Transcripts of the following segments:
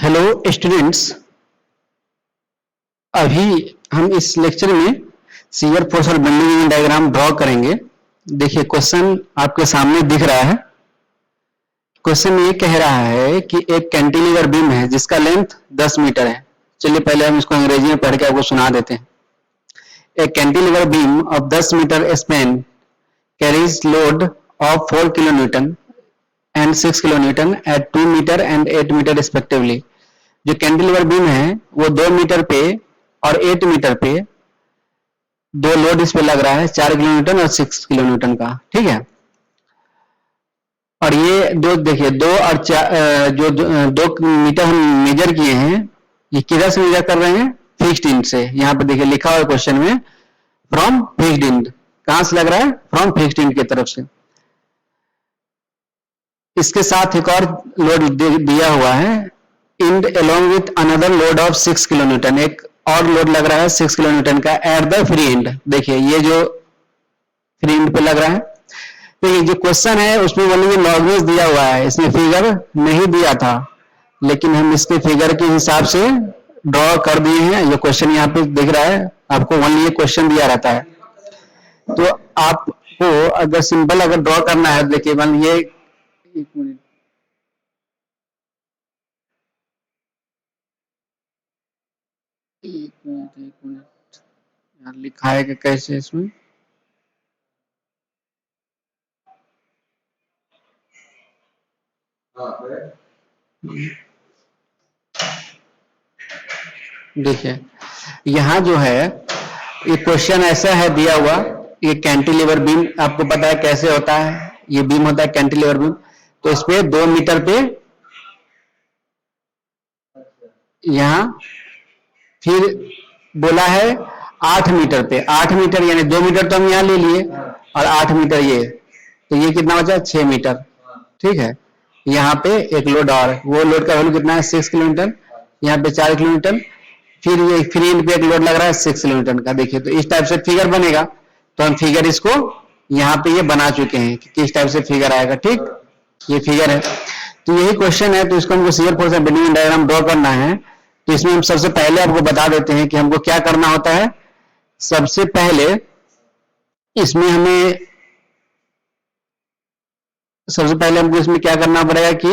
Hello students. अभी हम इस लेक्चर में शियर फोर्स और बेंडिंग मोमेंट डायग्राम ड्रॉ करेंगे। देखिए क्वेश्चन आपके सामने दिख रहा है। क्वेश्चन ये कह रहा है कि एक कैंटिलीवर बीम है जिसका लेंथ 10 मीटर है। चलिए पहले हम इसको अंग्रेजी में पढ़ के आपको सुना देते हैं। A cantilever beam of 10 metre span carries load of 4 kilo newton and 6 kilo newton at 2 metre and 8 metre respectively. जो कैंटिलीवर बीम है वो 2 मीटर पे और 8 मीटर पे दो लोड इस पे लग रहा है, 4 किलो न्यूटन और 6 किलो न्यूटन का। ठीक है। और ये दो देखिए 2 और 4 जो 2 मीटर हम मेजर किए हैं, ये किधर से मेजर कर रहे हैं? फिक्स्ड इंड से। यहाँ पे देखिए लिखा हुआ है क्वेश्चन में फ्रॉम फिक्स्ड इंड। कहां से लग रहा है? फ्रॉम फिक्स्ड इंड की तरफ से। इसके साथ एक और लोड दिया हुआ है, end along with another load of 6 kilo newton. एक और लोड लग रहा है 6 किलो न्यूटन का एट द फ्री इंड। देखिए ये जो फ्री इंड पे लग रहा है। तो ये जो क्वेश्चन है उसमें बोलेंगे लॉगरिथम दिया हुआ है, इसमें फिगर नहीं दिया था, लेकिन हम इसके फिगर के हिसाब से ड्रॉ कर दिए हैं। ये क्वेश्चन यहाँ पे दिख रहा है आपको, ओनली ये क्वेश्चन दिया रहता है। तो आपको अगर सिंपल अगर ड्रॉ करना है, देखिए मान ये एक मिनट, एक मिनट यार लिखा है कि कैसे इसमें देखिए यहाँ जो है ये क्वेश्चन ऐसा है दिया हुआ। ये कैंटिलीवर बीम आपको पता है कैसे होता है, ये बीम होता है कैंटिलीवर बीम। तो इस पे 2 मीटर पे यहाँ फिर बोला है 8 मीटर पे, 8 मीटर यानी 2 मीटर तो हम यहाँ ले लिए और 8 मीटर ये, तो ये कितना बचा? 6 मीटर। ठीक है। यहाँ पे एक लोड और, वो लोड का वैल्यू कितना है? 6 किलोमीटर। यहाँ पे 4 किलोमीटर। फिर ये फ्री इंड पे एक लोड लग रहा है 6 किलोमीटर का। देखिए तो इस टाइप से फिगर बनेगा। तो हम फिगर इसको यहाँ पे ये बना चुके हैं कि किस टाइप से फिगर आएगा। ठीक, ये फिगर है। तो यही क्वेश्चन है। तो इसको हमको shear force and bending diagram draw करना है। तो इसमें हम सबसे पहले आपको बता देते हैं कि हमको क्या करना होता है। सबसे पहले इसमें हमें सबसे पहले हमको इसमें क्या करना पड़ेगा कि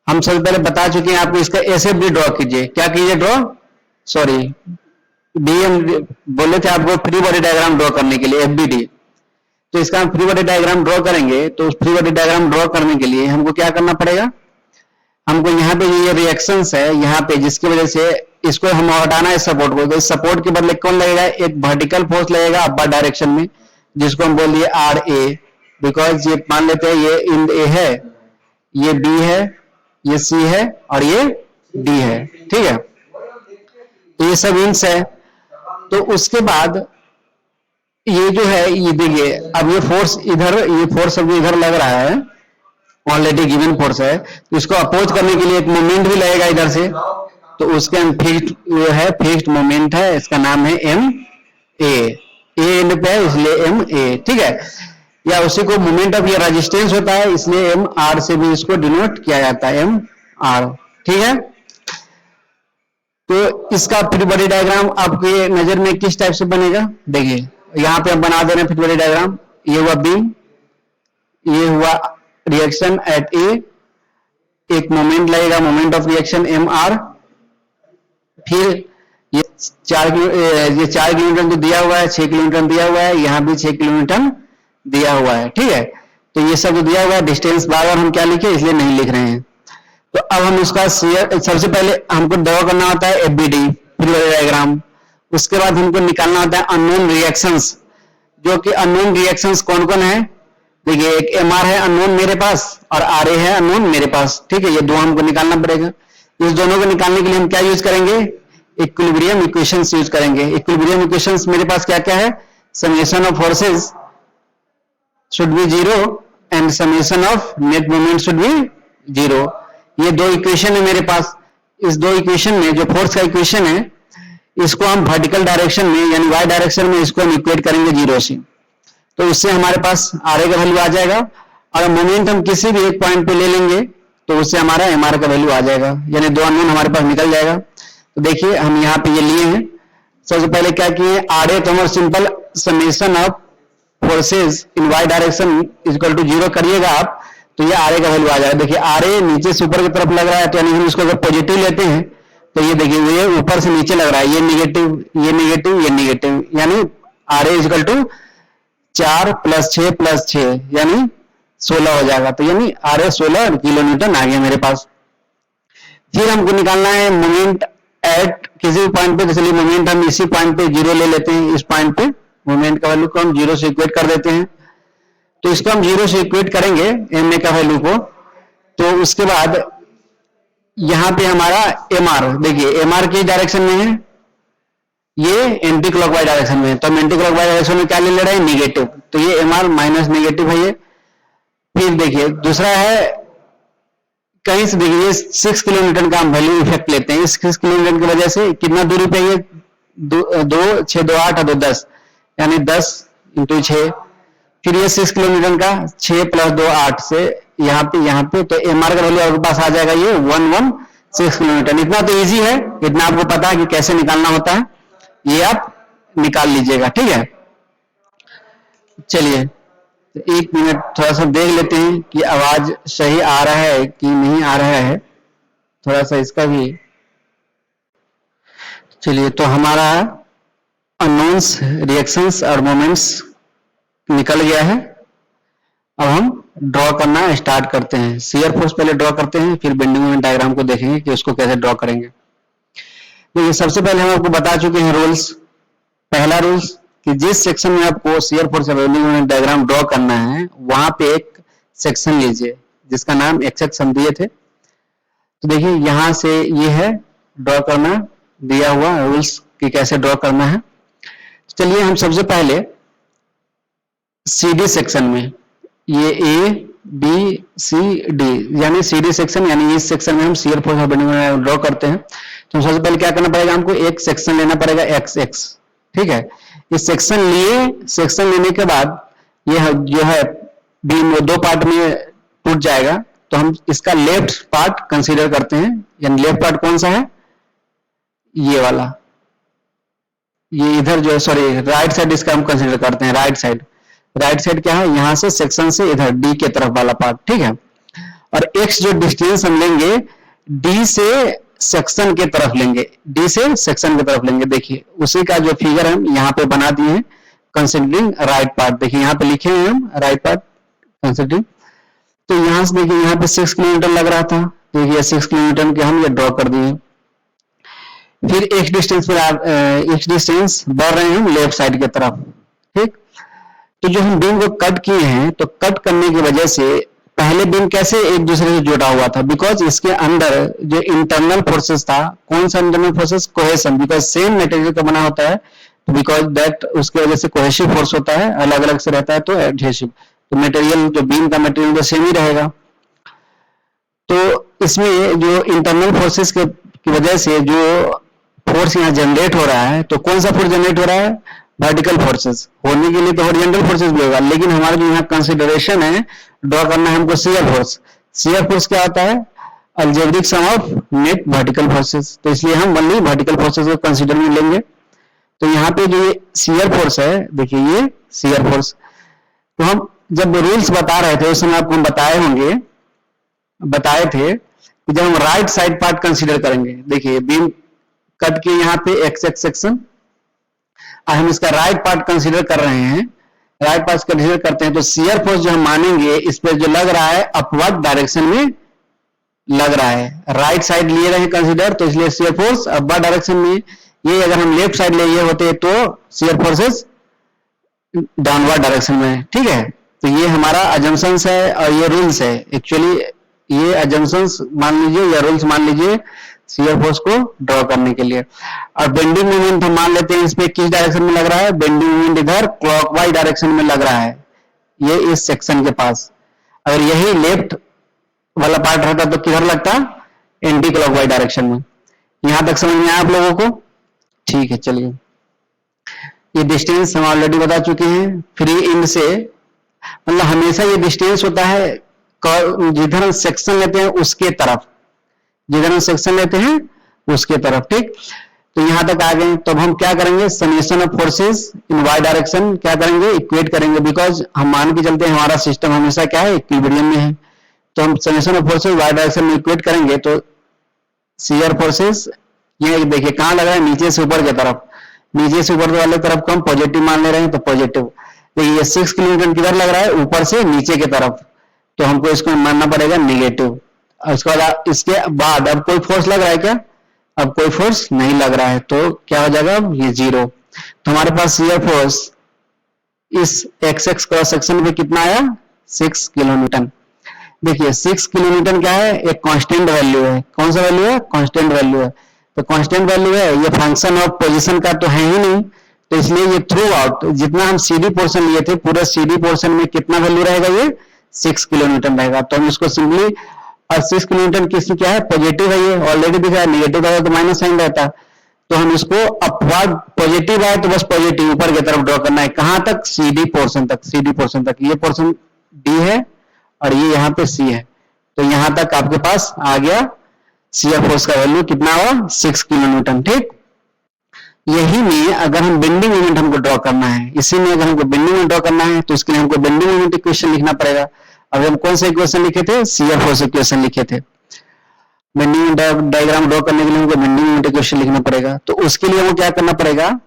हम सबसे पहले बता चुके हैं आपको, इसका एसएफडी ड्रॉ कीजिए। क्या कीजिए? ड्रॉ, सॉरी डीएम बोले थे आपको फ्री बॉडी डायग्राम ड्रॉ करने के लिए, एफबीडी। तो इसका हम फ्री बॉडी डायग्राम ड्रॉ करेंगे। तो उस फ्री बॉडी डायग्राम ड्रॉ करने के लिए हमको क्या करना पड़ेगा? हमको यहाँ पे ये रिएक्शंस है यहाँ पे, जिसकी वजह से इसको हम हटाना है सपोर्ट को। तो इस सपोर्ट के बदले कौन लगेगा? एक वर्टिकल फोर्स लगेगा अपर डायरेक्शन में, जिसको हम बोल दिए आर ए। बिकॉज ये मान लेते हैं ये इंड ए है, ये बी है, ये सी है और ये डी है। ठीक है। तो ये सब इंड्स है। तो उसके बाद ये जो है, ये देखिए अब ये फोर्स इधर, ये फोर्स अब इधर लग रहा है, ऑलरेडी गिवन फोर्स है। तो इसको अपोज करने के लिए एक मोमेंट भी लगेगा इधर से। तो उसके फिक्स्ड वो है, फिक्स्ड मोमेंट है, इसका नाम है एम ए। एंड पे है इसलिए एम ए। ठीक है। या उसी को मोमेंट ऑफ ये रेजिस्टेंस होता है, इसलिए एम आर से भी इसको डिनोट किया जाता है, एम आर। ठीक है। तो इसका फ्री बॉडी डायग्राम आपके नजर में किस टाइप से बनेगा? देखिए यहाँ पे हम बना दे रहे हैं फ्री बॉडी डायग्राम। ये हुआ बीम, ये हुआ रिएक्शन एट ए, एक मोमेंट लगेगा, moment of reaction M R. फिर ये 4 किलोमीटर जो दिया हुआ है, 6 किलोमीटर दिया हुआ है, यहाँ भी 6 किलोमीटर दिया हुआ है। ठीक है। तो ये सब जो दिया हुआ है, डिस्टेंस बार बार हम क्या लिखे इसलिए नहीं लिख रहे हैं। तो अब हम इसका सबसे पहले हमको ड्रॉ करना होता है एफबीडी फ्री बॉडी डायग्राम। उसके बाद हमको निकालना होता है अननोन रिएक्शंस। जो कि अननोन रिएक्शंस कौन कौन है? देखिए एक एम आर है अननोन मेरे पास और आर ए है अननोन मेरे पास। ठीक है। ये दो हमको निकालना पड़ेगा। इस दोनों को निकालने के लिए हम क्या यूज करेंगे? इक्विलिब्रियम इक्वेशंस यूज करेंगे। इक्विलिब्रियम इक्वेशंस मेरे पास क्या क्या है? Summation of forces should be zero and summation of net moment should be zero. ये दो इक्वेशन है मेरे पास। इस दो इक्वेशन में जो फोर्स का इक्वेशन है, इसको हम वर्टिकल डायरेक्शन में यानी वाई डायरेक्शन में इसको हम इक्वेट करेंगे जीरो से। तो इससे हमारे पास आर ए का वैल्यू आ जाएगा। और मोमेंट हम किसी भी एक पॉइंट पे ले लेंगे तो उससे हमारा एमआर का वैल्यू आ जाएगा, यानी 2 अननोन हमारे पास निकल जाएगा। तो देखिए हम यहाँ पे ये लिए हैं, सबसे पहले क्या किए, आर ए तो हमारा simple summation of forces in Y direction equal to 0 करिएगा आप, तो ये आर ए का वैल्यू आ जाएगा। देखिए आर ए नीचे से ऊपर की तरफ लग रहा है, तो यानी हम इसको अगर पॉजिटिव लेते हैं तो ये देखिए ये ऊपर से नीचे लग रहा है, ये नेगेटिव, ये नेगेटिव, ये नेगेटिव, यानी आर ए इक्वल टू 4 + 6 + 6 यानी 16 हो जाएगा। तो यानी आर ए 16 किलो न्यूटन आ गया मेरे पास। फिर हमको निकालना है मोमेंट एट किसी भी पॉइंट पे, इसलिए मोमेंट हम इसी पॉइंट पे 0 ले लेते हैं, इस पॉइंट पे मोमेंट का वैल्यू को हम 0 से इक्वेट कर देते हैं। तो इसको हम 0 से इक्वेट करेंगे एम ए का वैल्यू को, तो उसके बाद यहां पे हमारा एम आर, देखिए एम आर किस डायरेक्शन में है, ये एंटी क्लॉकवाइज डायरेक्शन में है, तो हम एंटी क्लॉकवाइज डायरेक्शन में क्या ले रहे हैं, निगेटिव, तो ये एम आर माइनस निगेटिव है ये। फिर देखिए दूसरा है, कहीं से देखिए 6 किलोमीटर का हम वैल्यू इफेक्ट लेते हैं, इस 6 किलोमीटर की वजह से कितना दूरी पे ये 2 6 2 8 और 2 10 यानी 10 × 6। फिर ये 6 किलोमीटर का 6 + 2 8 से यहाँ पे तो एम आर का वैल्यू आपके पास आ जाएगा ये 116 किलोमीटर। इतना तो इजी है, इतना आपको पता है कि कैसे निकालना होता है, ये आप निकाल लीजिएगा, ठीक है। चलिए तो 1 मिनट थोड़ा सा देख लेते हैं कि आवाज सही आ रहा है कि नहीं आ रहा है, थोड़ा सा इसका भी। चलिए तो हमारा अननोन्स, रिएक्शंस और मोमेंट्स निकल गया है। अब हम ड्रॉ करना स्टार्ट करते हैं। शियर फोर्स पहले ड्रॉ करते हैं, फिर बेंडिंग मोमेंट डायग्राम को देखेंगे कि उसको कैसे ड्रॉ करेंगे। देखिए सबसे पहले हम आपको बता चुके हैं रूल्स। पहला रूल्स कि जिस सेक्शन में आपको शियर फोर्स या बेंडिंग मोमेंट डायग्राम ड्रॉ करना है, वहां पे एक सेक्शन लीजिए जिसका नाम एक्स एक्स हम दिए थे। तो देखिए यहां से ये है ड्रॉ करना दिया हुआ रूल्स कि कैसे ड्रॉ करना है। चलिए हम सबसे पहले CD सेक्शन में, ये A B C D यानी CD सेक्शन, यानी इस सेक्शन में हम शियर फोर्स और बेंडिंग मोमेंट ड्रॉ करते हैं। तो सबसे पहले क्या करना पड़ेगा, हमको एक सेक्शन लेना पड़ेगा XX, ठीक है। इस सेक्शन लेने के बाद ये जो है बीम 2 पार्ट में टूट जाएगा, तो हम इसका लेफ्ट पार्ट कंसीडर करते हैं। यानी लेफ्ट पार्ट कौन सा है, ये वाला, ये इधर जो है, सॉरी राइट साइड इसका हम कंसीडर करते हैं। राइट साइड क्या है, यहां से सेक्शन से इधर D के तरफ वाला पार्ट, ठीक है। और X जो डिस्टेंस हम लेंगे D से सेक्शन के तरफ लेंगे, D से सेक्शन की तरफ लेंगे। देखिए उसी का जो फिगर हम यहाँ पे बना दिए हैं कंसीडरिंग राइट पार्ट। देखिए यहाँ पे लिखे हैं हम राइट पार्ट कंसीडरिंग। तो यहाँ से देखिए यहाँ पे 6 किलोमीटर लग रहा था, देखिए 6 किलोमीटर के हम ये ड्रॉ कर दिए। फिर X डिस्टेंस बढ़ रहे हैं हम लेफ्ट साइड की तरफ, ठीक। तो जो हम बीम को कट किए हैं, तो कट करने की वजह से पहले बीम कैसे एक दूसरे से जुड़ा हुआ था, बिकॉज इसके अंदर जो इंटरनल फोर्सेस था, कौन सा internal forces, cohesion, because same material का बना होता है, तो बिकॉज दैट उसकी वजह से कोहेसिव फोर्स होता है, अलग अलग से रहता है तो एडहेसिव, तो मटेरियल जो बीम का मटेरियल तो सेम ही रहेगा। तो इसमें जो इंटरनल फोर्सेस की वजह से जो फोर्स यहाँ जनरेट हो रहा है, तो कौन सा फोर्स जनरेट हो रहा है, वर्टिकल फोर्सेस। होने के लिए तो हॉरिजॉन्टल फोर्सेस भी होगा, लेकिन हमारा जो यहाँ कंसीडरेशन है ड्रॉ करना है हमको शियर फोर्स। शियर फोर्स क्या होता है, algebraic sum of net vertical forces, तो इसलिए हम ओनली वर्टिकल फोर्सेस को कंसीडर में लेंगे। तो यहाँ पे जो ये शियर फोर्स है, देखिए ये शियर फोर्स, तो हम जब रूल्स बता रहे थे उस समय आपको हम बताए थे कि जब हम राइट साइड पार्ट कंसीडर करेंगे, देखिए बीम कट के यहाँ पे एक्स एक्स सेक्शन, हम इसका राइट पार्ट कंसीडर कर रहे हैं, राइट पार्ट कंसीडर करते हैं, तो शियर फोर्स जो हम मानेंगे इस पे जो लग रहा है अपवर्ड डायरेक्शन में लग रहा है। राइट साइड लिए रहे कंसीडर, तो इसलिए शियर फोर्स अपवर्ड डायरेक्शन में। ये अगर हम लेफ्ट साइड लिए होते तो शियर फोर्सेस डाउनवर्ड डायरेक्शन में, ठीक है। तो ये हमारा अजम्पशंस है और ये रूल्स है। एक्चुअली ये अजम्पशंस मान लीजिए या रूल्स मान लीजिए शियर फोर्स को ड्रॉ करने के लिए। और बेंडिंग मोमेंट हम मान लेते हैं इस पे किस डायरेक्शन में लग रहा है, बेंडिंग मोमेंट इधर क्लॉकवाइज डायरेक्शन में लग रहा है, ये इस सेक्शन के पास। अगर यही लेफ्ट वाला पार्ट रहता तो किधर लगता, एंटी क्लॉकवाइज डायरेक्शन में। यहां तक समझ में आया आप लोगों को, ठीक है। चलिए ये डिस्टेंस हम ऑलरेडी बता चुके हैं। फ्री एंड से मतलब हमेशा ये डिस्टेंस होता है जिधर हम सेक्शन लेते हैं उसके तरफ, जिधर हम सेक्शन लेते हैं उसके तरफ, ठीक। तो यहां तक आ गए, तो अब हम क्या करेंगे, summation of forces in Y direction क्या करेंगे, इक्वेट करेंगे, बिकॉज हम मान के चलते हैं हमारा सिस्टम हमेशा क्या है, इक्विलिब्रियम में है। तो हम summation of forces Y direction में इक्वेट करेंगे, तो शियर फोर्सेस ये देखिए कहां लग रहा है, नीचे से ऊपर की तरफ, नीचे से ऊपर वाले तरफ को हम पॉजिटिव मान ले रहे हैं, तो पॉजिटिव। देखिए ये 6 किलोमीटर किधर लग रहा है, ऊपर से नीचे की तरफ, तो हमको इसको मानना पड़ेगा नेगेटिव। उसके बाद इसके बाद अब कोई फोर्स लग रहा है क्या, अब कोई फोर्स नहीं लग रहा है, तो क्या हो जाएगा, ये 0। तो हमारे पास शियर फोर्स इस एक्स एक्स क्रॉस सेक्शन पे कितना आया, 6 किलोमीटर। देखिए 6 किलोमीटर क्या है, एक कांस्टेंट वैल्यू है। कौन सा वैल्यू है, कांस्टेंट वैल्यू है। तो कांस्टेंट वैल्यू है, ये फंक्शन ऑफ पोजीशन का तो है ही नहीं, तो इसलिए ये थ्रू आउट जितना हम सीडी पोर्शन लिए थे, पूरे सीडी पोर्शन में कितना वैल्यू रहेगा, ये 6 किलोमीटर रहेगा। तो हम इसको सिंपली, और 6 किलोमीटर किसकी क्या है, पॉजिटिव है, ये ऑलरेडी दिखा है, नेगेटिव है तो माइनस साइन रहता, तो हम इसको अपवर्ड, पॉजिटिव है तो बस पॉजिटिव ऊपर की तरफ ड्रॉ करना है, कहां तक, सीडी पोर्शन तक, सीडी पोर्शन तक। ये पोर्शन डी है और ये यहाँ पे सी है, तो यहां तक आपके पास आ गया शियर फोर्स का वैल्यू कितना हुआ, 6 किलोमीटर, ठीक। यही में अगर हम बेंडिंग मोमेंट हमको ड्रॉ करना है, इसी में अगर हमको बेंडिंग मोमेंट ड्रॉ करना है, तो इसके लिए हमको बेंडिंग मोमेंट इक्वेशन लिखना पड़ेगा। अभी हम कौन सा इक्वेशन लिखे थे, शियर फोर्स इक्वेशन लिखे थे। बेंडिंग डायग्राम ड्रॉ करने के लिए हमको बेंडिंग मोमेंट इक्वेशन लिखना पड़ेगा, तो उसके लिए हमको क्या करना पड़ेगा,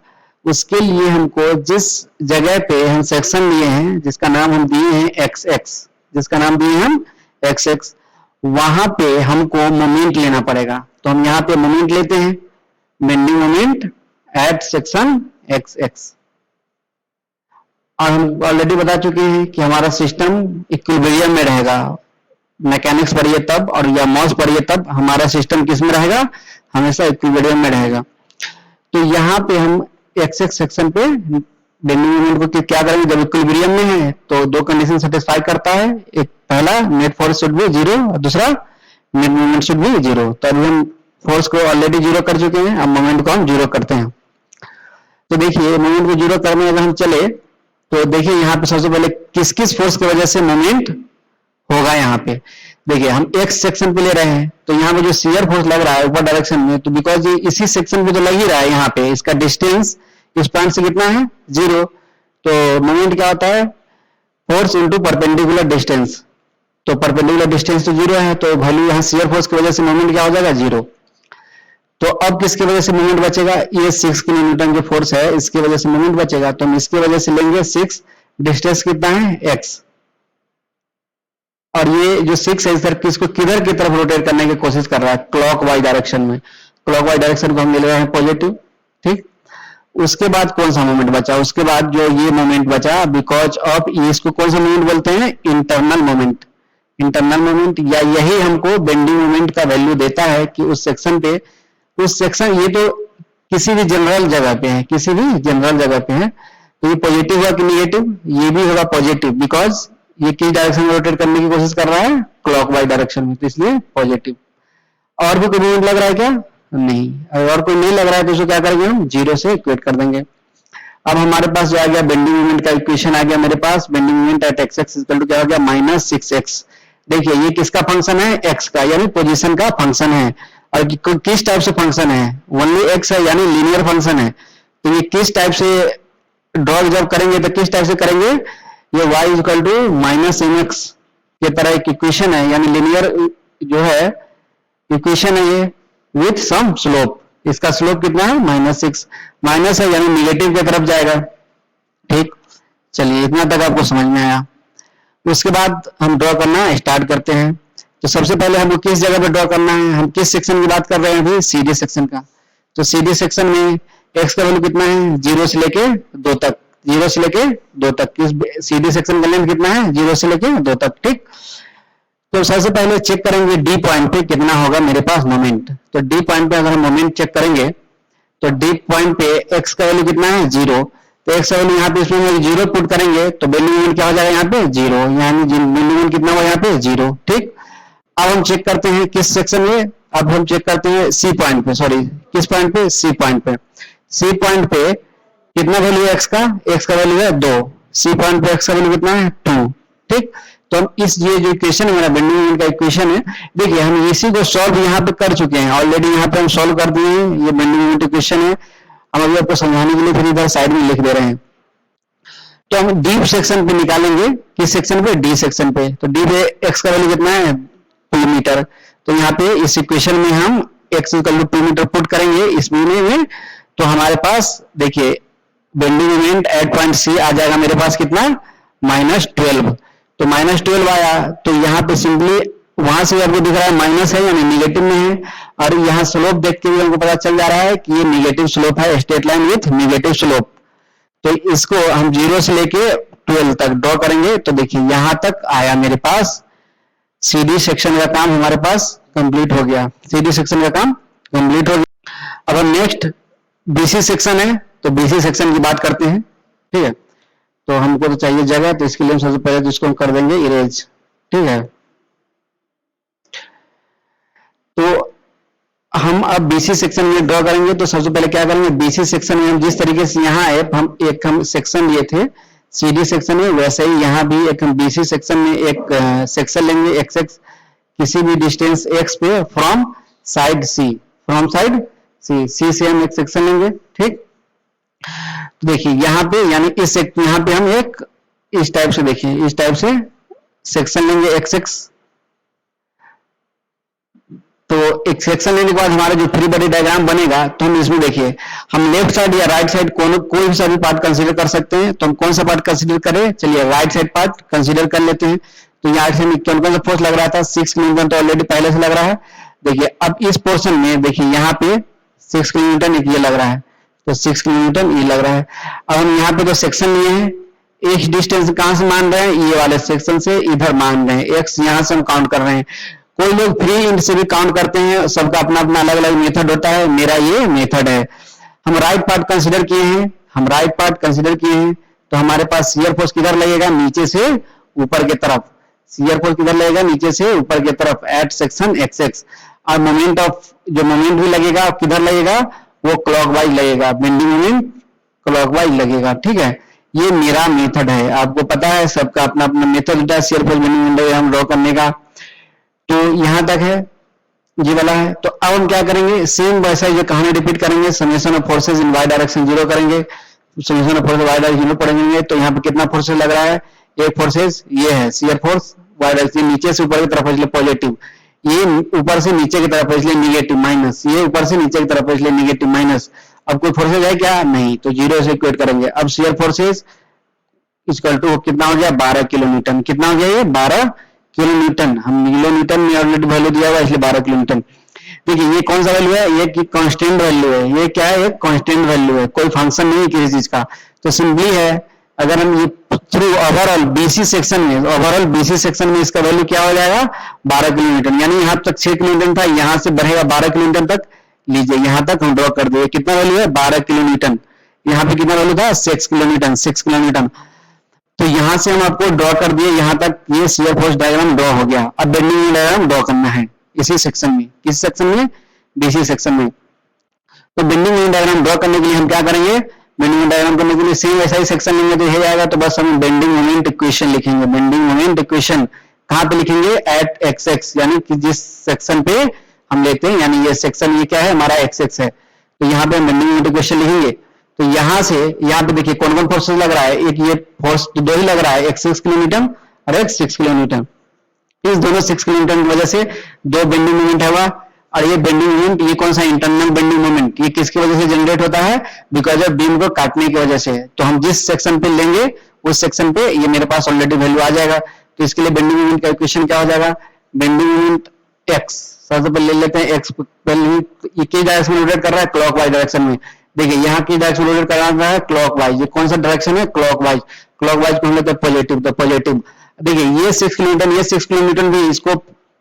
उसके लिए हमको जिस जगह पे हम सेक्शन लिए हैं, जिसका नाम हम दिए हैं एक्स एक्स, जिसका नाम दिए हम एक्स एक्स, वहां पे हमको मोमेंट लेना पड़ेगा। तो हम यहाँ पे मोमेंट लेते हैं, bending moment eight section x x. और हम ऑलरेडी बता चुके हैं कि हमारा सिस्टम इक्विलिब्रियम में रहेगा, मैकेनिक्स पढ़िए तब और या मॉस पढ़िए तब, हमारा सिस्टम किस में रहेगा, हमेशा इक्विलिब्रियम में रहेगा। तो यहाँ पे हम एक्स एक्स सेक्शन पे बेंडिंग मोमेंट को क्या करेंगे, जब इक्विलिब्रियम में है तो दो कंडीशन सेटिस्फाई करता है, एक पहला नेट फोर्स शुड बी 0 और दूसरा नेट मोमेंट शुड बी 0। तो अभी हम फोर्स को ऑलरेडी 0 कर चुके हैं, अब मोमेंट को हम 0 करते हैं। तो देखिए मोमेंट को 0 करने अगर हम चले, तो देखिए यहाँ पे सबसे पहले किस किस फोर्स की वजह से मोमेंट होगा। यहाँ पे देखिए हम एक्स सेक्शन पे ले रहे हैं, तो यहाँ पे जो शियर फोर्स लग रहा है ऊपर डायरेक्शन में, तो बिकॉज ये इसी सेक्शन पे तो लग ही रहा है, यहाँ पे इसका डिस्टेंस इस पॉइंट से कितना है, 0। तो मोमेंट क्या होता है, फोर्स इंटू परपेंडिकुलर डिस्टेंस, तो परपेंडिकुलर डिस्टेंस तो 0 है, तो वैल्यू यहाँ शियर फोर्स की वजह से मोमेंट क्या हो जाएगा, 0। तो अब किसकी वजह से मोमेंट बचेगा, ये 6 किलोमीटर जो फोर्स है इसकी वजह से मोमेंट बचेगा, तो हम इसकी वजह से लेंगे 6, डिस्टेंस कितना है, x। और ये जो 6 है सर किसको किधर की तरफ रोटेट करने की कोशिश कर रहा है, क्लॉकवाइज डायरेक्शन में, क्लॉकवाइज डायरेक्शन को हम ले रहे हैं पॉजिटिव, ठीक। उसके बाद कौन सा मोमेंट बचा, उसके बाद जो ये मोमेंट बचा, बिकॉज ऑफ इसको कौन सा मोमेंट बोलते हैं, इंटरनल मोमेंट। इंटरनल मोमेंट या यही हमको बेंडिंग मोमेंट का वैल्यू देता है कि उस सेक्शन पे, उस सेक्शन, ये तो किसी भी जनरल जगह पे है, किसी भी जनरल जगह पे है, तो ये पॉजिटिव होगा कि निगेटिव, ये भी होगा पॉजिटिव, बिकॉज ये किस डायरेक्शन में रोटेट करने की कोशिश कर रहा है, क्लॉकवाइज डायरेक्शन में, तो इसलिए पॉजिटिव। और भी कोई मोमेंट लग रहा है क्या, नहीं, और कोई नहीं लग रहा है तो उसको क्या करेंगे हम 0 से इक्वेट कर देंगे। अब हमारे पास जो आ गया बेंडिंग मोमेंट का इक्वेशन आ गया मेरे पास, bending moment at x x equal to क्या हो गया, -6x। देखिए ये किसका फंक्शन है, x का, यानी पोजीशन का फंक्शन है। और किस टाइप से फंक्शन है, ओनली x है, यानी लीनियर फंक्शन है। तो ये किस टाइप से ड्रॉ जब करेंगे तो किस टाइप से करेंगे, ये y इक्वल टू -mx के तरह एक इक्वेशन है, यानी लीनियर जो है इक्वेशन है ये, विथ सम स्लोप। इसका स्लोप कितना है, -6, माइनस है यानी निगेटिव की तरफ जाएगा, ठीक। चलिए इतना तक आपको समझ में आया। उसके बाद हम ड्रॉ करना स्टार्ट करते हैं। तो सबसे पहले हमको किस जगह पे ड्रॉ करना है, हम किस सेक्शन की बात कर रहे हैं अभी, सीडी सेक्शन का। तो सीडी सेक्शन में एक्स का वैल्यू कितना है, 0 से लेके 2 तक, 0 से लेके 2 तक। किस सीडी सेक्शन का लेंथ कितना है, 0 से लेके 2 तक, ठीक। तो सबसे पहले चेक करेंगे डी पॉइंट पे कितना होगा मेरे पास मोमेंट। तो डी पॉइंट पे अगर हम मोमेंट चेक करेंगे, तो डी पॉइंट पे एक्स का वैल्यू कितना है, 0। तो एक्स का वैल्यू यहाँ पे इसमें 0 पुट करेंगे तो बेंडिंग मोमेंट क्या हो जाएगा, यहाँ पे 0, यानी बेंडिंग मोमेंट कितना हुआ यहाँ पे 0, ठीक। अब हम चेक करते हैं किस सेक्शन में, अब हम चेक करते हैं सी पॉइंट पे, सॉरी किस पॉइंट पे, सी पॉइंट पे। सी पॉइंट पे कितना वैल्यू है एक्स का वैल्यू है 2, सी पॉइंट पे एक्स का वैल्यू कितना है 2, ठीक। तो हम इस ये जो इक्वेशन है मेरा बेंडिंग मोमेंट का इक्वेशन है, देखिए हम इसी को सॉल्व यहाँ पे कर चुके हैं ऑलरेडी, यहाँ पे हम सॉल्व कर दिए हैं, ये बेंडिंग मोमेंट इक्वेशन है। हम अभी आपको समझाने के लिए फिर इधर साइड में लिख दे रहे हैं। तो हम डीप सेक्शन पे निकालेंगे, किस सेक्शन पे, डी सेक्शन पे। तो डी पे एक्स का वैल्यू कितना है 2 मीटर, तो यहाँ पे इस इक्वेशन में हम x equal to 2 meter put करेंगे इस महीने में, तो हमारे पास देखिए bending moment at point C आ जाएगा मेरे पास कितना, -12। तो -12 आया, तो यहाँ पे सिंपली वहां से आपको दिख रहा है माइनस है यानी निगेटिव में है, और यहाँ स्लोप देख के भी हमको पता चल जा रहा है कि ये निगेटिव स्लोप है, straight line with negative slope. तो इसको हम 0 से लेके 12 तक ड्रॉ करेंगे। तो देखिए यहां तक आया मेरे पास, सीडी सेक्शन का काम हमारे पास कंप्लीट हो गया, सीडी सेक्शन का काम कंप्लीट हो गया। अब हम नेक्स्ट बीसी सेक्शन है, तो बीसी सेक्शन की बात करते हैं, ठीक है। तो हमको तो चाहिए जगह, तो इसके लिए हम सबसे पहले तो इसको हम कर देंगे इरेज, ठीक है। तो हम अब बीसी सेक्शन में ड्रॉ करेंगे, तो सबसे पहले क्या करेंगे, बीसी सेक्शन में हम जिस तरीके से यहाँ है हम सेक्शन लिए थे सीडी सेक्शन में, वैसे ही यहाँ भी एक हम बीसी सेक्शन में एक सेक्शन लेंगे एक्स एक्स किसी भी डिस्टेंस एक्स पे from side C, from side C से हम एक सेक्शन लेंगे, ठीक। तो देखिए यहाँ पे यानी यहाँ पे हम एक इस टाइप से, देखिए इस टाइप से सेक्शन लेंगे एक्स एक्स। तो एक सेक्शन लेने के बाद हमारा जो फ्री बॉडी डायग्राम बनेगा, तो हम इसमें देखिए हम लेफ्ट साइड या राइट साइड कोई सा भी पार्ट कंसीडर कर सकते हैं। तो हम कौन सा पार्ट कंसीडर करें, चलिए राइट साइड पार्ट कंसीडर कर लेते हैं। तो यहाँ से कौन कौन सा फोर्स लग रहा था, 6 न्यूटन तो ऑलरेडी पहले से लग रहा है। देखिए अब इस पोर्शन में देखिए यहाँ पे 6 न्यूटन ये लग रहा है, तो 6 न्यूटन ये लग रहा है। अब हम यहाँ पे जो सेक्शन लिए हैं, एक डिस्टेंस कहां से मान रहे हैं, ये वाले सेक्शन से इधर मान रहे हैं, एक्स यहाँ से हम काउंट कर रहे हैं। कोई लोग फ्री इंड से भी काउंट करते हैं, सबका अपना अपना अलग अलग मेथड होता है, मेरा ये मेथड है। हम राइट पार्ट कंसीडर किए हैं, हम राइट पार्ट कंसीडर किए हैं, तो हमारे पास शियर फोर्स किधर लगेगा, नीचे से ऊपर की तरफ। शियर फोर्स किधर लगेगा, नीचे से ऊपर की तरफ एट सेक्शन एक्स एक्स। और मोमेंट ऑफ जो मोमेंट भी लगेगा किधर लगेगा, वो क्लॉकवाइज लगेगा, बेंडिंग मोमेंट क्लॉकवाइज लगेगा, ठीक है। ये मेरा मेथड है, आपको पता है सबका अपना अपना मेथड होता है shear force bending moment diagram draw करने का। तो यहां तक है, ये वाला है। तो अब हम क्या करेंगे, सेम वैसा ये कहानी रिपीट करेंगे, summation of forces in Y direction 0 करेंगे, summation of forces Y direction 0 पढ़ेंगे। तो यहाँ पे कितना फोर्सेज लग रहा है, एक फोर्सेज ये है शियर फोर्स वाई डायरेक्शन, नीचे से ऊपर की तरफ है इसलिए पॉजिटिव, ये ऊपर से नीचे की तरफ है इसलिए निगेटिव माइनस, ये ऊपर से नीचे की तरफ है इसलिए निगेटिव माइनस। अब कोई फोर्सेज है क्या, नहीं, तो 0 से इक्वेट करेंगे। अब शियर फोर्सेज इक्वल टू कितना हो गया, 12 किलो न्यूटन। कितना हो गया ये, 12 किलो न्यूटन। हम किलो न्यूटन में ऑलरेडी वैल्यू दिया हुआ है इसलिए 12 किलो न्यूटन। देखिए ये कौन सा वैल्यू है, ये की कांस्टेंट वैल्यू है, ये क्या है, एक कांस्टेंट वैल्यू है, कोई फंक्शन नहीं है किसी चीज का। तो सिंपली है, अगर हम ये थ्रू ओवरऑल बीसी सेक्शन में इसका वैल्यू क्या हो जाएगा, 12 किलो न्यूटन। यानी यहाँ तक 6 किलो न्यूटन था, यहाँ से बढ़ेगा 12 किलो न्यूटन तक। लीजिए यहाँ तक हम ड्रॉ कर दिए, कितना वैल्यू है, 12 किलो न्यूटन। यहाँ पे कितना वैल्यू था, 6 किलो न्यूटन, 6 किलो न्यूटन। तो यहां से हम आपको ड्रॉ कर दिए, यहां तक ये शियर फोर्स डायग्राम ड्रॉ हो गया। अब बेंडिंग डायग्राम ड्रॉ करना है इसी सेक्शन में, किस सेक्शन में, बीसी सेक्शन में। तो बेंडिंग डायग्राम ड्रॉ करने के लिए हम क्या करेंगे, बेंडिंग डायग्राम करने के लिए सेम ऐसा ही सेक्शन लेंगे तो ये आएगा। तो बस हम बेंडिंग मोमेंट इक्वेशन लिखेंगे, बेंडिंग मोमेंट इक्वेशन कहां पे लिखेंगे, एट एक्स एक्स, यानी कि जिस सेक्शन पे हम लेते हैं, यानी ये सेक्शन ये क्या है, हमारा एक्स एक्स है। तो यहाँ पे हम बेंडिंग मोमेंट इक्वेशन लिखेंगे। तो यहां से यहाँ पे देखिए कौन कौन फोर्सेस लग रहा है, एक ये फोर्स दो ही लग रहा है, एक 6 किलो न्यूटन और एक 6 किलो न्यूटन। इस दोनों 6 किलो न्यूटन की वजह से दो बेंडिंग मोमेंट है। और ये बेंडिंग मोमेंट, ये कौन सा, इंटरनल बेंडिंग मोमेंट, ये किसकी वजह से जनरेट होता है, बिकॉज ऑफ बीम को काटने की वजह से। तो हम जिस सेक्शन पे लेंगे उस सेक्शन पे ये मेरे पास ऑलरेडी वैल्यू आ जाएगा। तो इसके लिए बेंडिंग मोमेंट का इक्वेशन क्या हो जाएगा, बेंडिंग मोमेंट एक्स, सबसे पहले ले लेते हैं एक्स, पहले किस डायरेक्शन में रोटेट कर रहा है, क्लॉकवाइज डायरेक्शन में। देखिए यहाँ की डायरेक्शन रोटेट कर रहा है क्लॉकवाइज, ये कौन सा डायरेक्शन है, क्लॉकवाइज। क्लॉकवाइज को हम लेते हैं पॉजिटिव, तो पॉजिटिव। देखिए ये 6 किलो न्यूटन, ये 6 किलो न्यूटन भी इसको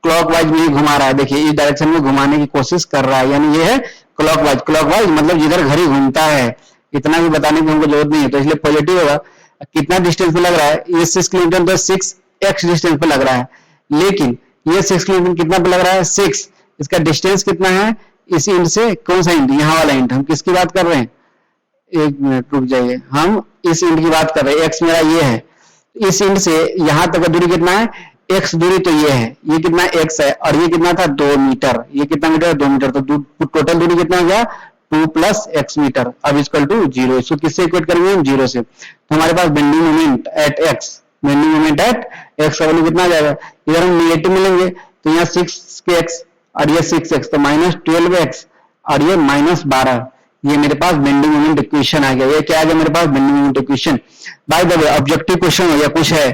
क्लॉकवाइज में ही घुमा रहा है। देखिए इस डायरेक्शन में घुमाने की कोशिश कर रहा है, यानी ये है क्लॉकवाइज। क्लॉकवाइज मतलब जिधर घड़ी घूमता है, इतना भी बताने की हमको जरूरत नहीं है, तो इसलिए पॉजिटिव होगा। कितना डिस्टेंस पे लग रहा है, ये 6 किलो न्यूटन, तो 6x डिस्टेंस पे लग रहा है। लेकिन ये 6 किलो न्यूटन कितना पे लग रहा है, 6, इसका डिस्टेंस कितना है इस इंड से, कौन सा इंड, यहाँ वाला इंड। हम किसकी बात कर रहे हैं, एक मिनट रुक जाइए, हम इस इंड की बात कर रहे हैं, एक्स मेरा ये है। इस एंड से यहां तक का दूरी कितना है, x दूरी तो ये है, ये कितना x है, और ये कितना था 2 मीटर, ये कितना मीटर है 2 मीटर, तो टोटल दूरी कितना हो गया 2 प्लस x मीटर, अब इक्वल टू 0, इसको किससे इक्वेट करेंगे हम 0 से, तो हमारे पास bending moment at x, bending moment at x का वैल्यू कितना आ जाएगा, इधर हम नेगेटिव मिलेंगे तो यहाँ 6x और ये 6x तो माइनस 12x और ये माइनस 12, ये मेरे पास बेंडिंग मोमेंट इक्वेशन आ गया, ये क्या आ गया मेरे पास bending moment equation. By the way objective question हो या कुछ है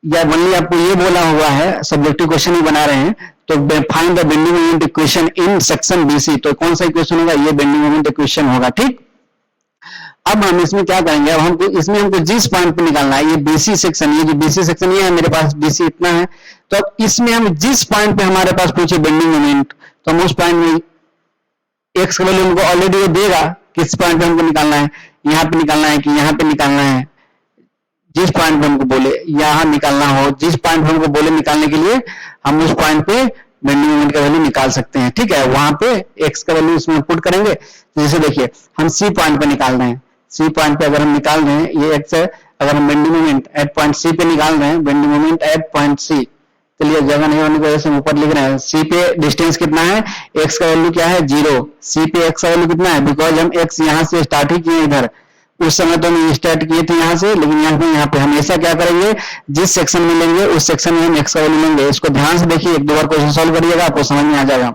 या ओनली आपको ये बोला हुआ है, सब्जेक्टिव क्वेश्चन ही बना रहे हैं, तो find the bending moment equation in section BC, तो कौन सा इक्वेशन होगा, ये बेंडिंग मोमेंट इक्वेशन होगा। ठीक, अब हम इसमें क्या करेंगे, अब हमको इसमें हमको जिस पॉइंट पे निकालना है, ये बीसी सेक्शन, ये जो बीसी सेक्शन ये है मेरे पास बीसी इतना है, तो अब इसमें हम जिस पॉइंट पे हमारे पास पूछे बेंडिंग मोमेंट, तो हम उस पॉइंट में एक्स का वैल्यू हमको ऑलरेडी वो देगा, किस पॉइंट पे हमको निकालना है, यहाँ पे निकालना है कि यहाँ पे निकालना है, जिस पॉइंट पे हमको बोले यहाँ निकालना हो, जिस पॉइंट पे हमको बोले निकालने के लिए हम उस पॉइंट पे बेंडिंग मोमेंट का वैल्यू निकाल सकते हैं। ठीक है, वहां पे एक्स का वैल्यू इसमें पुट करेंगे, तो जैसे देखिए हम सी पॉइंट पे निकाल रहे हैं, सी पॉइंट पे अगर हम निकाल रहे हैं ये एक्स है, अगर हम bending moment at point C पे निकाल रहे हैं, bending moment at point C, चलिए जगह नहीं होने की वजह से हम ऊपर लिख रहे हैं, सी पे डिस्टेंस कितना है, एक्स का वैल्यू क्या है 0, सी पे एक्स का वैल्यू कितना है, बिकॉज हम एक्स यहाँ से स्टार्ट ही किए इधर, उस समय तो हम स्टार्ट किए थे यहाँ से, लेकिन यहाँ पे हमेशा क्या करेंगे, जिस सेक्शन में लेंगे उस सेक्शन में हम एक्स का वैल्यू लेंगे। इसको ध्यान से देखिए, एक दो बार क्वेश्चन सॉल्व करिएगा आपको समझ में आ जाएगा।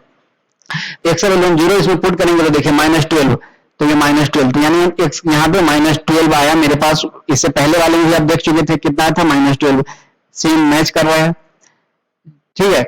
एक्स का वैल्यू हम 0 इसमें पुट करेंगे तो देखिए -12, तो ये -12, तो यानी एक्स यहाँ पे -12 आया मेरे पास, इससे पहले वाले में भी आप देख चुके थे कितना था -12, सेम मैच कर रहा है। ठीक है,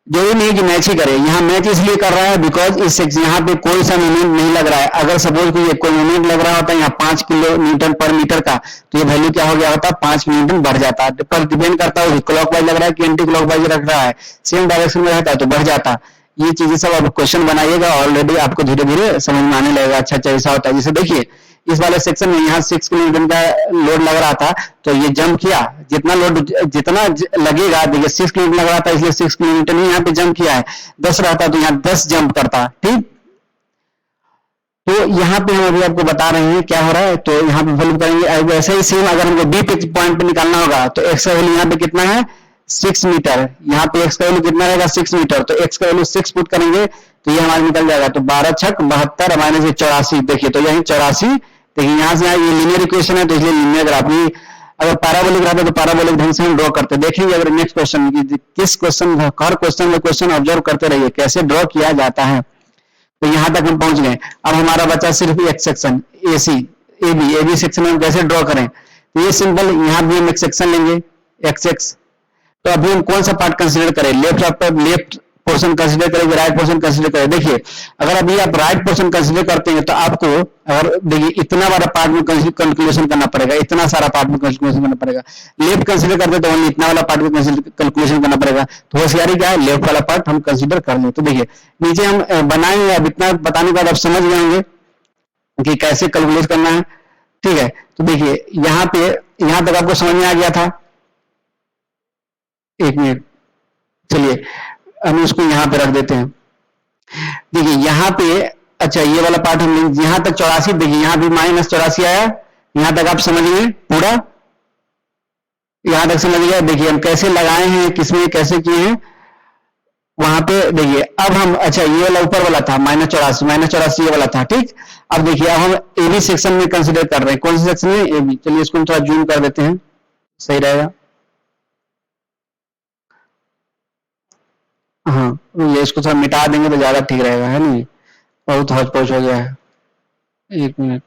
जरूरी नहीं कि मैच ही करे, यहाँ मैच इसलिए कर रहा है बिकॉज इस यहाँ पे कोई सा मोमेंट नहीं लग रहा है, अगर सपोज कोई कोई मोमेंट लग रहा होता है यहाँ 5 किलो न्यूटन पर मीटर का, तो ये वैल्यू क्या हो गया होता, 5 न्यूटन बढ़ जाता है, पर डिपेंड करता है क्लॉकवाइज लग रहा है कि एंटी क्लॉकवाइज रख रहा है, सेम डायरेक्शन में रहता है तो बढ़ जाता। ये चीजें सब आप क्वेश्चन बनाइएगा, ऑलरेडी आपको धीरे धीरे समझ में आने लगेगा, अच्छा अच्छा ऐसा होता है। जैसे देखिए इस वाले सेक्शन में यहाँ 6 किलो न्यूटन का लोड लग रहा था, तो ये जंप किया, जितना लोड जितना लगेगा, देखिए 6 किलो लग रहा था इसलिए 6 किलो न्यूटन ही यहाँ पे जंप किया है, 10 रहता तो यहाँ 10 जंप करता। ठीक, तो यहाँ पे हम अभी आपको बता रहे हैं क्या हो रहा है, तो यहाँ पे वैल्यू करेंगे वैसे ही सेम, अगर हमको बी पे पॉइंट पे निकालना होगा तो एक्स का वैल्यू यहाँ पे कितना है 6 मीटर, यहाँ पे एक्स का वैल्यू कितना रहेगा 6 मीटर, तो एक्स का वैल्यू 6 पुट करेंगे तो ये हमारा निकल जाएगा, तो 12 छक 72 माइनस 84, देखिए तो यही 84, देखिए यहाँ से ये लीनियर इक्वेशन है तो इसलिए लीनियर ग्राफ, अगर पैराबोलिक रहता तो पैराबोलिक ढंग से हम ड्रॉ करते। देखेंगे अगर नेक्स्ट क्वेश्चन किस क्वेश्चन, हर क्वेश्चन में क्वेश्चन ऑब्जर्व करते रहिए कैसे ड्रॉ किया जाता है। तो यहाँ तक हम पहुंच गए, अब हमारा बचा सिर्फ एक सेक्शन एसी एबी सेक्शन में हम कैसे ड्रॉ करें, तो ये सिंपल, यहाँ भी हम एक सेक्शन लेंगे एक्स, तो अभी हम कौन सा पार्ट कंसीडर करें, लेफ्ट पोर्शन कंसीडर करेंगे, राइट पोर्शन कंसीडर करें। देखिए अगर अभी आप राइट पोर्शन कंसीडर करते हैं तो आपको अगर देखिए इतना बड़ा पार्ट में कैलकुलेशन करना पड़ेगा, इतना सारा पार्ट में कैलकुलेशन करना पड़ेगा, लेफ्ट कंसीडर करते तो हम इतना वाला पार्ट में कैलकुलेशन करना पड़ेगा, तो होशियारी क्या है लेफ्ट वाला पार्ट हम कंसीडर कर लें। तो देखिए नीचे हम बनाएंगे, अब इतना बताने के बाद आप समझ जाएंगे कि कैसे कैलकुलेट करना है। ठीक है, तो देखिए यहाँ पे यहाँ तक आपको समझ में आ गया था, एक मिनट चलिए हम इसको यहाँ पे रख देते हैं। देखिए यहाँ पे अच्छा ये वाला पार्ट हम यहाँ तक 84, देखिए यहाँ भी -84 आया, यहाँ तक आप समझ गए पूरा, यहाँ तक समझ गए। देखिए हम कैसे लगाए हैं, किसमें कैसे किए हैं, वहां पे देखिए अब हम अच्छा ये वाला ऊपर वाला था -84 ये वाला था। ठीक, अब देखिए अब हम एबी सेक्शन में कंसिडर कर रहे हैं, कौन से सेक्शन में एबी, चलिए इसको हम थोड़ा जूम कर देते हैं, सही रहेगा। हाँ ये इसको थोड़ा मिटा देंगे तो ज्यादा ठीक रहेगा, है नहीं, बहुत हौच पौच हो गया है। एक मिनट,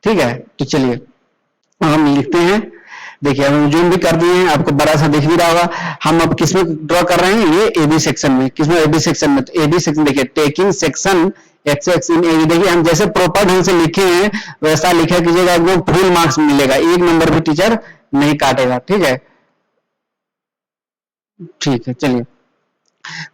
ठीक है, तो चलिए हम लिखते हैं। देखिए हम जूम भी कर दिए हैं, आपको बड़ा सा दिख भी रहा होगा। हम अब किसमें ड्रॉ कर रहे हैं, ये एबी सेक्शन में, किसमें एबी सेक्शन में, तो एबी सेक्शन देखिए टेकिंग सेक्शन एक्स एक्स इन एबी, देखिए हम जैसे प्रॉपर ढंग से लिखे हैं वैसा लिखा कीजिएगा, एकदम फुल मार्क्स मिलेगा, एक नंबर भी टीचर नहीं काटेगा। ठीक है, ठीक है चलिए,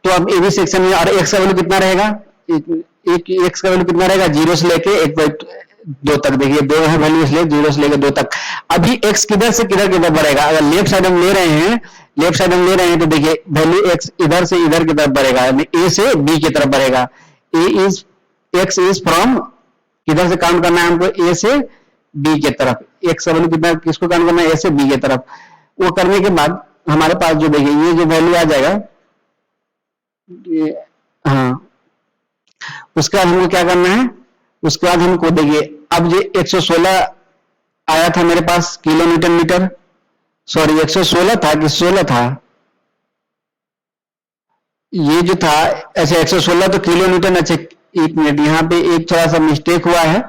तो अब एबी सेक्शन में और एक्स का वैल्यू कितना रहेगा, एक एक्स का वैल्यू कितना रहेगा 0 से लेके 1/2 तक, देखिए 2 है वैल्यू इसलिए 0 से लेकर 2 तक। अभी एक्स किधर से किधर किधर बढ़ेगा, अगर लेफ्ट साइड हम ले रहे हैं, लेफ्ट साइड हम ले रहे हैं तो देखिए वैल्यू x इधर से इधर की तरफ बढ़ेगा, यानी a से b की तरफ बढ़ेगा। x इज फ्रॉम किधर से काउंट करना है हमको, a से b की तरफ। x का वैल्यू कितना किसको काउंट करना है, a से b की तरफ। वो करने के बाद हमारे पास जो देखिए ये जो वैल्यू आ जाएगा, हाँ, उसके बाद हमको क्या करना है, उसके बाद हमको देखिए अब ये 116 आया था मेरे पास किलो न्यूटन मीटर, सॉरी 116 था कि 16 था, ये जो था, अच्छा 116 तो किलो न्यूटन। अच्छा एक मिनट, यहाँ पे एक थोड़ा सा मिस्टेक हुआ है,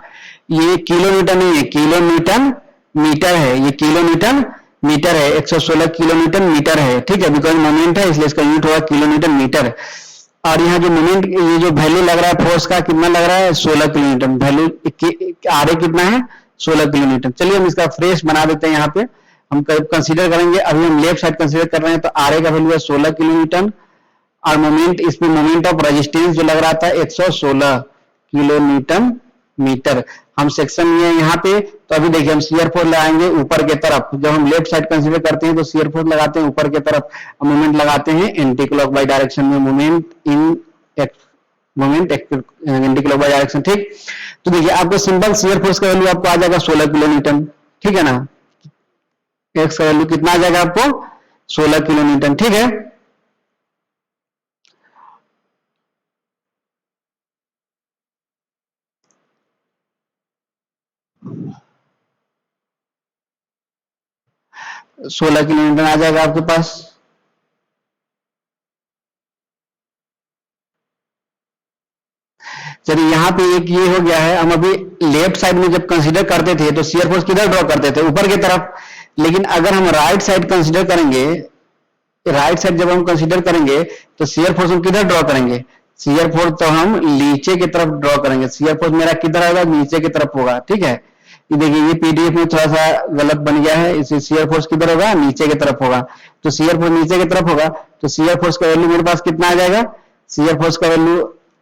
ये किलो न्यूटन नहीं है, किलो न्यूटन मीटर है, ये किलो न्यूटन मीटर है, 116 किलो न्यूटन मीटर है, ठीक है, बिकॉज मोमेंट है इसलिए इसका यूनिट होगा किलो न्यूटन मीटर। और यहाँ जो मोमेंट, ये जो वैल्यू लग रहा है फोर्स का कितना लग रहा है, 16 kilo Newton, value R A कितना है, 16 किलो न्यूटन। चलिए हम इसका फ्रेश बना देते हैं, यहाँ पे हम कंसीडर करेंगे, अभी हम लेफ्ट साइड कंसीडर कर रहे हैं, तो आर ए का वैल्यू है 16 किलो न्यूटन, और मोमेंट, इसमें मोमेंट ऑफ रेजिस्टेंस जो लग रहा था 116 किलो न्यूटन मीटर। हम सेक्शन में यहाँ पे, तो अभी देखिए हम शियर फोर्स लगाएंगे ऊपर के तरफ, जब हम लेफ्ट साइड कंसीडर करते हैं तो शियर फोर्स लगाते हैं ऊपर के तरफ, मोमेंट लगाते हैं एंटी क्लॉकवाइज डायरेक्शन में, मोमेंट एंटी क्लॉकवाइज डायरेक्शन, ठीक। तो देखिए आपको सिंपल शियर फोर्स का वैल्यू आपको आ जाएगा 16 किलो न्यूटन, ठीक है ना, एक्स का वैल्यू कितना आ जाएगा आपको, 16 किलो न्यूटन, ठीक है। 16 किलो न्यूटन आ जाएगा आपके पास। चलिए यहाँ पे एक ये हो गया है, हम अभी लेफ्ट साइड में जब कंसीडर करते थे तो शियर फोर्स किधर ड्रॉ करते थे, ऊपर की तरफ, लेकिन अगर हम राइट साइड कंसीडर करेंगे, राइट साइड जब हम कंसीडर करेंगे तो शियर फोर्स हम किधर ड्रॉ करेंगे, शियर फोर्स तो हम नीचे की तरफ ड्रॉ करेंगे, शियर फोर्स मेरा किधर आएगा, नीचे की तरफ होगा, ठीक है। ये देखिए ये पीडीएफ में थोड़ा सा गलत बन गया है, इसे शियर फोर्स किधर होगा, नीचे की तरफ होगा, तो शियर फोर्स नीचे की तरफ होगा, तो शियर फोर्स का वैल्यू मेरे पास कितना आ जाएगा, शियर फोर्स का वैल्यू,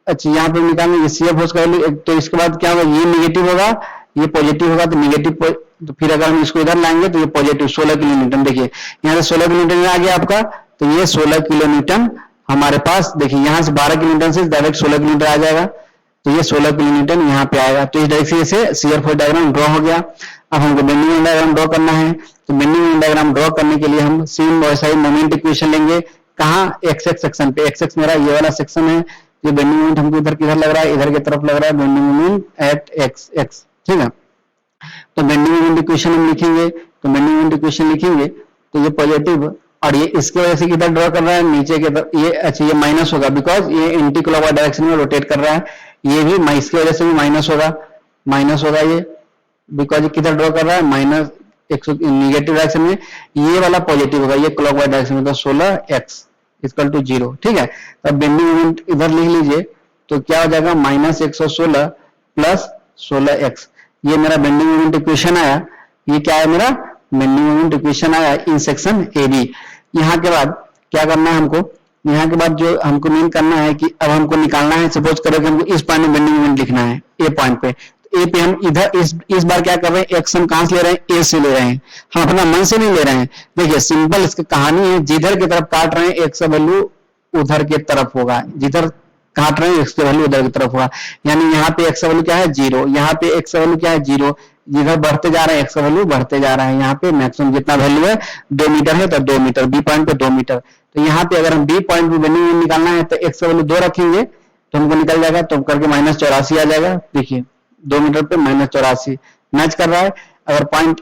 अच्छा यहाँ पे निकालेंगे शियर फोर्स का वैल्यू, तो इसके बाद क्या होगा, ये निगेटिव होगा, ये पॉजिटिव होगा, तो निगेटिव, तो फिर अगर हम इसको इधर लाएंगे तो ये पॉजिटिव 16 किलो न्यूटन, देखिए यहाँ से 16 किलो न्यूटन आ गया आपका, तो ये 16 किलो न्यूटन हमारे पास, देखिए यहाँ से 12 किलो न्यूटन से डायरेक्ट 16 किलो न्यूटन आ जाएगा, तो ये 16 किलो न्यूटन यहाँ पे आएगा। तो इस डायरेक्शन से शियर फोर्स डायग्राम ड्रॉ हो गया। अब हमको बेंडिंग मोमेंट डायग्राम ड्रॉ करना है, तो बेंडिंग मोमेंट डायग्राम ड्रॉ करने के लिए हम सेम वैसा ही मोमेंट इक्वेशन लेंगे, कहाँ, एक्स एक्स सेक्शन पे, एक्स एक्स मेरा ये वाला सेक्शन है, ये बेंडिंग मोमेंट हमको इधर किधर लग रहा है, इधर की तरफ लग रहा है, bending moment at x x, ठीक है। तो बेंडिंग मोमेंट इक्वेशन हम लिखेंगे, तो बेंडिंग मोमेंट इक्वेशन लिखेंगे, तो ये पॉजिटिव, और ये इसके वजह से किधर ड्रॉ कर रहा है, नीचे की तरफ, ये अच्छा ये माइनस होगा, बिकॉज ये एंटी क्लॉकवाइज डायरेक्शन में रोटेट कर रहा है, ये भी इसकी वजह से भी माइनस होगा, माइनस होगा ये, बिकॉज ये किधर ड्रॉ कर रहा है, माइनस निगेटिव डायरेक्शन में, ये वाला पॉजिटिव होगा, ये क्लॉकवाइज डायरेक्शन में, तो 16x इक्वल टू 0, ठीक है। तब बेंडिंग मोमेंट इधर लिख लीजिए, तो क्या हो जाएगा, माइनस 116 प्लस 16x, ये मेरा बेंडिंग मोमेंट इक्वेशन आया, ये क्या है मेरा बेंडिंग मोमेंट इक्वेशन आया इन सेक्शन ए बी। यहाँ के बाद क्या करना है हमको, यहाँ के बाद जो हमको मीन करना है कि अब हमको निकालना है, सपोज करो कि हमको इस पॉइंट में बेंडिंग मोमेंट लिखना है, ए पॉइंट पे, ए पे हम इधर इस बार क्या कर रहे हैं, एक्स हम कहां से ले रहे हैं, ए से ले रहे हैं, हम अपना मन से नहीं ले रहे हैं। देखिए सिंपल इसकी कहानी है, जिधर की तरफ काट रहे हैं एक्स का वैल्यू उधर की तरफ होगा, जिधर काट रहे हैं एक्स का वैल्यू उधर की तरफ होगा, यानी यहाँ पे एक्स का वैल्यू क्या है 0, यहाँ पे एक्स का वैल्यू क्या है 0, जिधर बढ़ते जा रहे हैं एक्स का वैल्यू बढ़ते जा रहा है, यहाँ पे मैक्सिमम जितना वैल्यू है 2 मीटर है, तो 2 मीटर, बी पॉइंट पे 2 मीटर, तो यहाँ पे अगर हम बी पॉइंट पे बेंडिंग मोमेंट निकालना है तो एक्स का वैल्यू 2 रखेंगे तो हमको निकल जाएगा, तो करके -84 आ जाएगा, देखिए 2 मीटर पे -84 मैच कर रहा है। अगर पॉइंट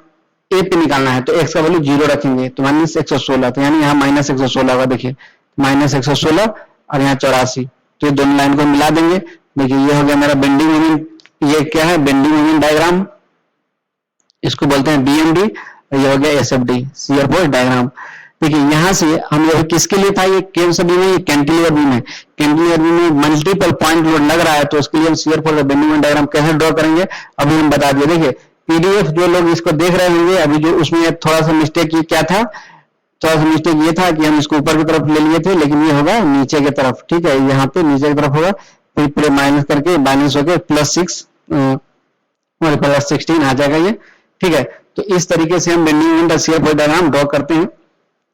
ए पे निकालना है तो एक्स का वैल्यू 0 रखेंगे तो -116, तो यानी यहाँ -116 होगा, देखिए -116 और यहाँ 84, तो ये दोनों लाइन को मिला देंगे, देखिए ये हो गया मेरा बेंडिंग मोमेंट, ये क्या है बेंडिंग मोमेंट डायग्राम, इसको बोलते हैं बीएमडी, ये हो गया एसएफडी शियर फोर्स डायग्राम। देखिए यहाँ से हम ये किसके लिए था, ये केव बीम है, ये कैंटिलीवर बीम है, कैंटिलीवर बीम में मल्टीपल पॉइंट लोड लग रहा है, तो उसके लिए हम shear force bending moment diagram कैसे ड्रॉ करेंगे अभी हम बता दिए। देखिए पीडीएफ जो लोग इसको देख रहे होंगे अभी, जो उसमें थोड़ा सा मिस्टेक क्या था, थोड़ा सा मिस्टेक ये था कि हम इसको ऊपर की तरफ ले लिए थे, लेकिन ये होगा नीचे की तरफ, ठीक है, यहाँ पे नीचे की तरफ होगा, फिर पूरे माइनस करके माइनस होकर +6 और +16 आ जाएगा ये, ठीक है। तो इस तरीके से हम बेंडिंग मोमेंट और शियर फोर्स डायग्राम ड्रॉ करते हैं।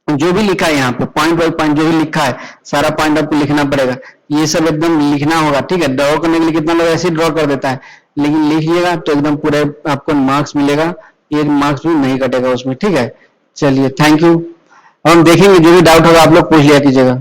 जो भी लिखा है यहाँ पे पॉइंट बाई पॉइंट जो भी लिखा है सारा पॉइंट आपको लिखना पड़ेगा, ये सब एकदम लिखना होगा, ठीक है। ड्रॉ करने के लिए कितना लोग ऐसे ड्रॉ कर देता है, लेकिन लिख लिएगा तो एकदम पूरे आपको मार्क्स मिलेगा, एक मार्क्स भी नहीं कटेगा उसमें, ठीक है। चलिए थैंक यू। अब हम देखेंगे जो भी डाउट होगा आप लोग पूछ लिया कीजिएगा।